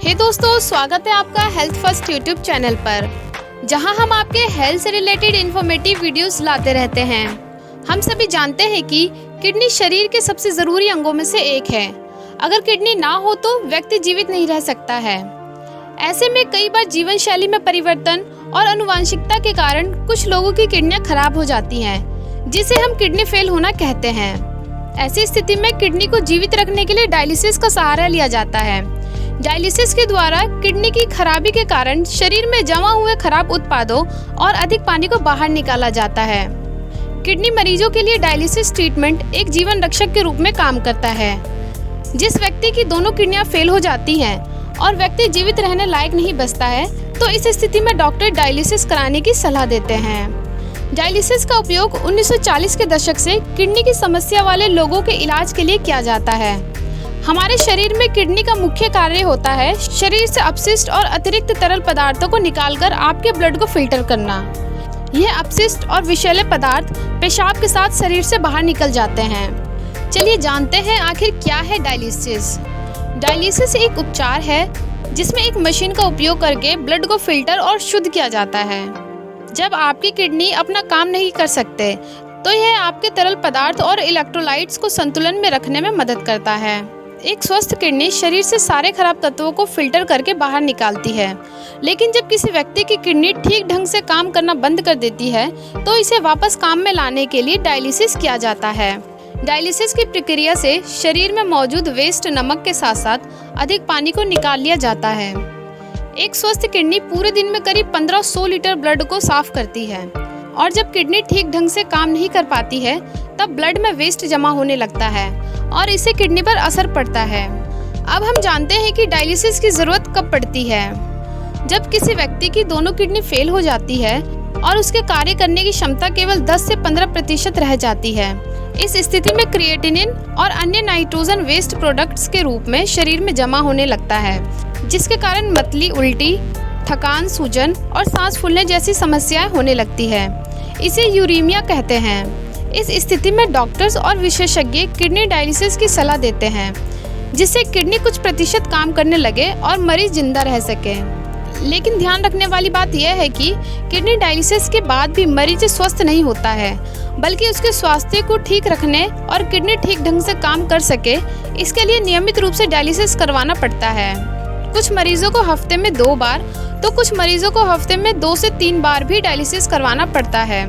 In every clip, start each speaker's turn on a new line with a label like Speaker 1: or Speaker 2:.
Speaker 1: हे दोस्तों, स्वागत है आपका हेल्थ फर्स्ट यूट्यूब चैनल पर, जहां हम आपके हेल्थ से रिलेटेड इन्फॉर्मेटिव वीडियोस लाते रहते हैं। हम सभी जानते हैं कि किडनी शरीर के सबसे ज़रूरी अंगों में से एक है। अगर किडनी ना हो तो व्यक्ति जीवित नहीं रह सकता है। ऐसे में कई बार जीवन शैली में परिवर्तन और आनुवंशिकता के कारण कुछ लोगों की किडनियां खराब हो जाती हैं, जिसे हम किडनी फेल होना कहते हैं। ऐसी स्थिति में किडनी को जीवित रखने के लिए डायलिसिस का सहारा लिया जाता है। डायलिसिस के द्वारा किडनी की खराबी के कारण शरीर में जमा हुए खराब उत्पादों और अधिक पानी को बाहर निकाला जाता है। किडनी मरीजों के लिए डायलिसिस ट्रीटमेंट एक जीवन रक्षक के रूप में काम करता है। जिस व्यक्ति की दोनों किडनियां फेल हो जाती हैं और व्यक्ति जीवित रहने लायक नहीं बचता है, तो इस स्थिति में डॉक्टर डायलिसिस कराने की सलाह देते हैं। डायलिसिस का उपयोग 1940 के दशक से किडनी की समस्या वाले लोगों के इलाज के लिए किया जाता है। हमारे शरीर में किडनी का मुख्य कार्य होता है शरीर से अपशिष्ट और अतिरिक्त तरल पदार्थों को निकालकर आपके ब्लड को फिल्टर करना। यह अपशिष्ट और विषैले पदार्थ पेशाब के साथ शरीर से बाहर निकल जाते हैं। चलिए जानते हैं आखिर क्या है डायलिसिस। डायलिसिस एक उपचार है जिसमें एक मशीन का उपयोग करके ब्लड को फिल्टर और शुद्ध किया जाता है। जब आपकी किडनी अपना काम नहीं कर सकते तो यह आपके तरल पदार्थ और इलेक्ट्रोलाइट्स को संतुलन में रखने में मदद करता है। एक स्वस्थ किडनी शरीर से सारे खराब तत्वों को फिल्टर करके बाहर निकालती है, लेकिन जब किसी व्यक्ति की किडनी ठीक ढंग से काम करना बंद कर देती है तो इसे वापस काम में लाने के लिए डायलिसिस किया जाता है। डायलिसिस की प्रक्रिया से शरीर में मौजूद वेस्ट नमक के साथ साथ अधिक पानी को निकाल लिया जाता है। एक स्वस्थ किडनी पूरे दिन में करीब 1500 लीटर ब्लड को साफ करती है, और जब किडनी ठीक ढंग से काम नहीं कर पाती है तब ब्लड में वेस्ट जमा होने लगता है और इससे किडनी पर असर पड़ता है। अब हम जानते हैं कि डायलिसिस की ज़रूरत कब पड़ती है। जब किसी व्यक्ति की दोनों किडनी फेल हो जाती है और उसके कार्य करने की क्षमता केवल 10 से 15% रह जाती है। इस स्थिति में क्रिएटिनिन और अन्य नाइट्रोजन वेस्ट प्रोडक्ट्स के रूप में शरीर में जमा होने लगता है, जिसके कारण मतली, उल्टी, थकान, सूजन और सांस फूलने जैसी समस्याएं होने लगती है। इसे यूरेमिया कहते हैं। इस स्थिति में डॉक्टर्स और विशेषज्ञ किडनी डायलिसिस की सलाह देते हैं, जिससे किडनी कुछ प्रतिशत काम करने लगे और मरीज जिंदा रह सके। लेकिन ध्यान रखने वाली बात यह है कि किडनी डायलिसिस के बाद भी मरीज स्वस्थ नहीं होता है, बल्कि उसके स्वास्थ्य को ठीक रखने और किडनी ठीक ढंग से काम कर सके, इसके लिए नियमित रूप से डायलिसिस करवाना पड़ता है। कुछ मरीजों को हफ्ते में 2 बार तो कुछ मरीजों को हफ्ते में 2 से 3 बार भी डायलिसिस करवाना पड़ता है।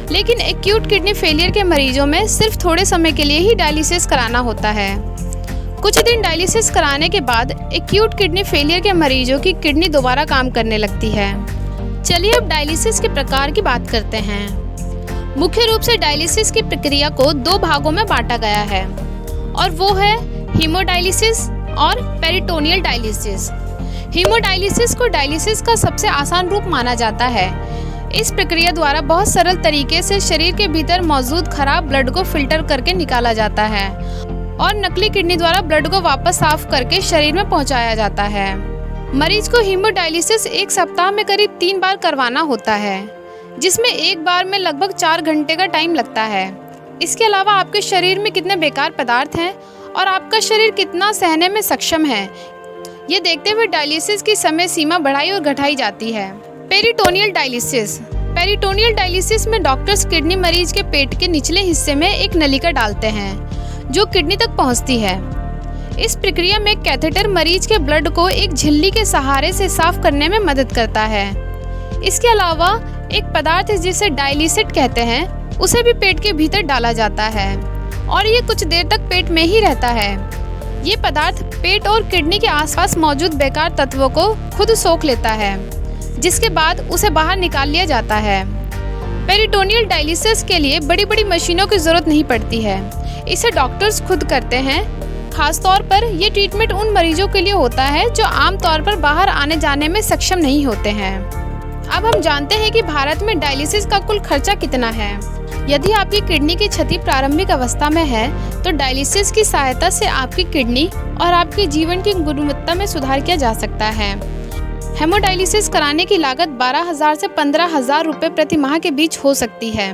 Speaker 1: लेकिन एक्यूट किडनी फेलियर के मरीजों में सिर्फ थोड़े समय के लिए ही डायलिसिस कराना होता है। कुछ दिन डायलिसिस कराने के बाद एक्यूट किडनी फेलियर के मरीजों की किडनी दोबारा काम करने लगती है। चलिए अब डायलिसिस के प्रकार की बात करते हैं। मुख्य रूप से डायलिसिस की प्रक्रिया को 2 भागों में बांटा गया है, और वो है हीमोडायलिसिस और पेरिटोनियल डायलिसिस। हीमोडायलिसिस को डायलिसिस का सबसे आसान रूप माना जाता है। इस प्रक्रिया द्वारा बहुत सरल तरीके से शरीर के भीतर मौजूद खराब ब्लड को फिल्टर करके निकाला जाता है और नकली किडनी द्वारा ब्लड को वापस साफ करके शरीर में पहुंचाया जाता है। मरीज को हीमोडायलिसिस 1 सप्ताह में करीब 3 बार करवाना होता है, जिसमें एक बार में लगभग 4 घंटे का टाइम लगता है। इसके अलावा आपके शरीर में कितने बेकार पदार्थ हैं और आपका शरीर कितना सहने में सक्षम है, ये देखते हुए डायलिसिस की समय सीमा बढ़ाई और घटाई जाती है। Peritoneal dialysis. पेरिटोनियल डायलिसिस में डॉक्टर्स किडनी मरीज के पेट के निचले हिस्से में एक नलिका डालते हैं जो किडनी तक पहुंचती है। इस प्रक्रिया में कैथेटर मरीज के ब्लड को एक झिल्ली के सहारे से साफ करने में मदद करता है। इसके अलावा एक पदार्थ जिसे डायलिसिट कहते हैं, उसे भी पेट के भीतर डाला जाता है और ये कुछ देर तक पेट में ही रहता है। ये पदार्थ पेट और किडनी के आसपास मौजूद बेकार तत्वों को खुद सोख लेता है, जिसके बाद उसे बाहर निकाल लिया जाता है। पेरिटोनियल डायलिसिस के लिए बड़ी बड़ी मशीनों की जरूरत नहीं पड़ती है। इसे डॉक्टर्स खुद करते हैं। खासतौर पर यह ट्रीटमेंट उन मरीजों के लिए होता है जो आमतौर पर बाहर आने जाने में सक्षम नहीं होते हैं। अब हम जानते हैं कि भारत में डायलिसिस का कुल खर्चा कितना है। यदि आपकी किडनी की क्षति प्रारंभिक अवस्था में है तो डायलिसिस की सहायता से आपकी किडनी और आपके जीवन की गुणवत्ता में सुधार किया जा सकता है। हेमोडायलिसिस कराने की लागत 12,000 से 15,000 रुपये प्रति माह के बीच हो सकती है।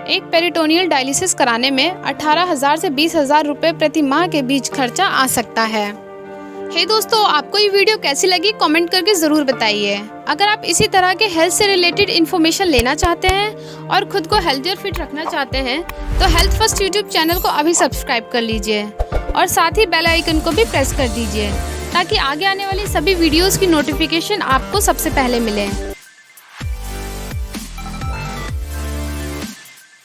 Speaker 1: एक पेरिटोनियल डायलिसिस कराने में 18,000 से 20,000 रुपये प्रति माह के बीच खर्चा आ सकता है। हे दोस्तों, आपको ये वीडियो कैसी लगी कमेंट करके ज़रूर बताइए। अगर आप इसी तरह के हेल्थ से रिलेटेड इन्फॉर्मेशन लेना चाहते हैं और खुद को हेल्दी और फिट रखना चाहते हैं तो हेल्थ फर्स्ट यूट्यूब चैनल को अभी सब्सक्राइब कर लीजिए और साथ ही बेल आइकन को भी प्रेस कर दीजिए ताकि आगे आने वाली सभी वीडियोज़ की नोटिफिकेशन आपको सबसे पहले मिले।